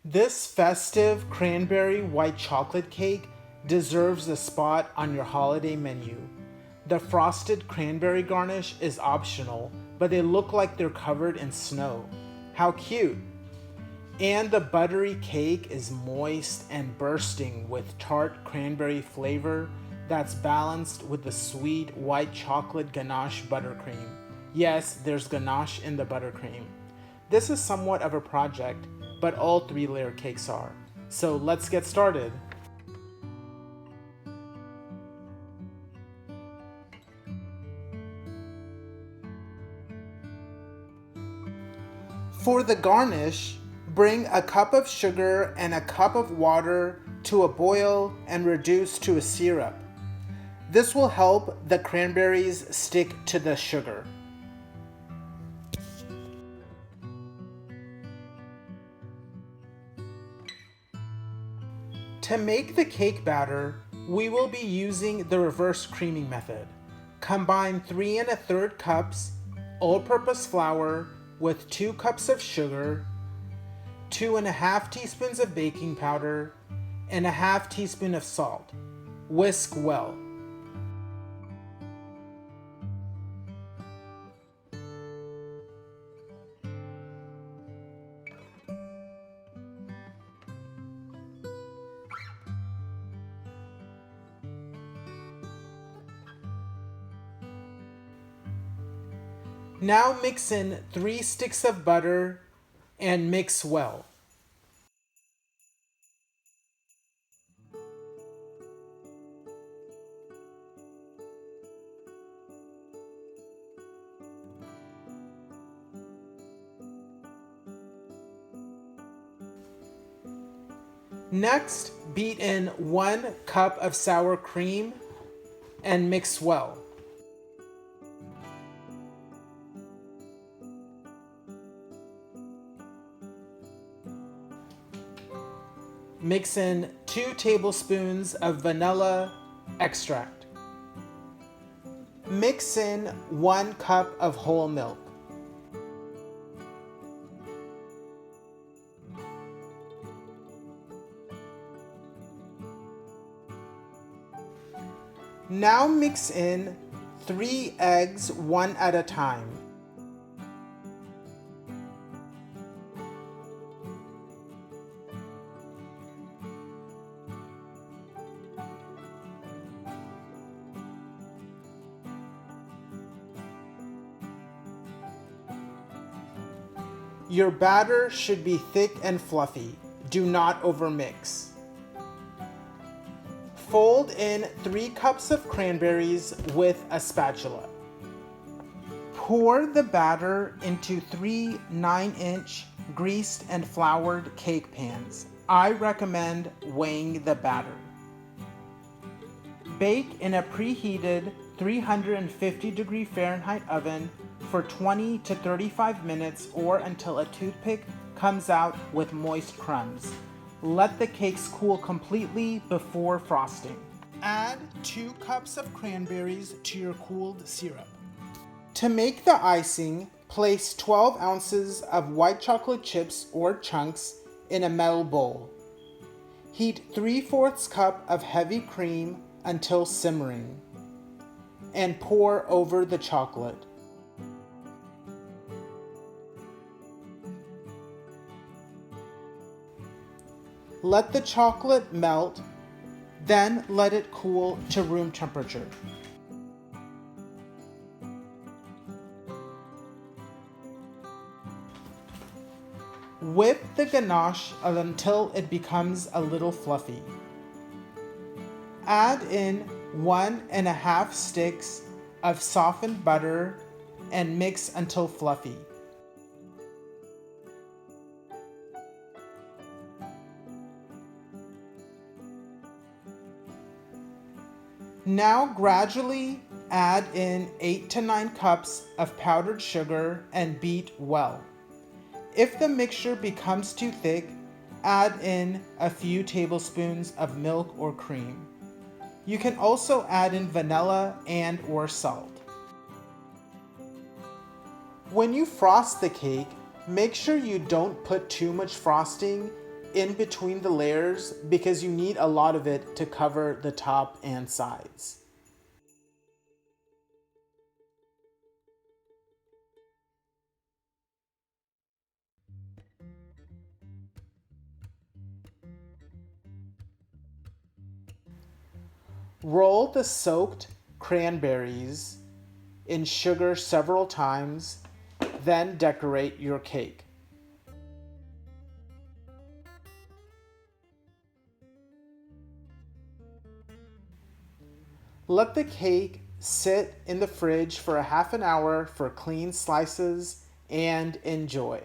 This festive cranberry white chocolate cake deserves a spot on your holiday menu. The frosted cranberry garnish is optional, but they look like they're covered in snow. How cute! And the buttery cake is moist and bursting with tart cranberry flavor that's balanced with the sweet white chocolate ganache buttercream. Yes, there's ganache in the buttercream. This is somewhat of a project, but all 3-layer cakes are. So let's get started. For the garnish, bring a cup of sugar and a cup of water to a boil and reduce to a syrup. This will help the cranberries stick to the sugar. To make the cake batter, we will be using the reverse creaming method. Combine 3 1/3 cups all-purpose flour with 2 cups of sugar, 2 1/2 teaspoons of baking powder, and a 1/2 teaspoon of salt. Whisk well. Now mix in 3 sticks of butter and mix well. Next, beat in 1 cup of sour cream and mix well. Mix in 2 tablespoons of vanilla extract. Mix in 1 cup of whole milk. Now mix in 3 eggs one at a time. Your batter should be thick and fluffy. Do not overmix. Fold in 3 cups of cranberries with a spatula. Pour the batter into 3 9-inch greased and floured cake pans. I recommend weighing the batter. Bake in a preheated 350-degree Fahrenheit oven for 20 to 35 minutes or until a toothpick comes out with moist crumbs. Let the cakes cool completely before frosting. Add 2 cups of cranberries to your cooled syrup. To make the icing, place 12 ounces of white chocolate chips or chunks in a metal bowl. Heat 3/4 cup of heavy cream until simmering and pour over the chocolate. Let the chocolate melt, then let it cool to room temperature. Whip the ganache until it becomes a little fluffy. Add in 1 1/2 sticks of softened butter and mix until fluffy. Now gradually add in 8 to 9 cups of powdered sugar and beat well. If the mixture becomes too thick, add in a few tablespoons of milk or cream. You can also add in vanilla and or salt. When you frost the cake, make sure you don't put too much frosting in between the layers because you need a lot of it to cover the top and sides. Roll the soaked cranberries in sugar several times, then decorate your cake. Let the cake sit in the fridge for a half an hour for clean slices and enjoy.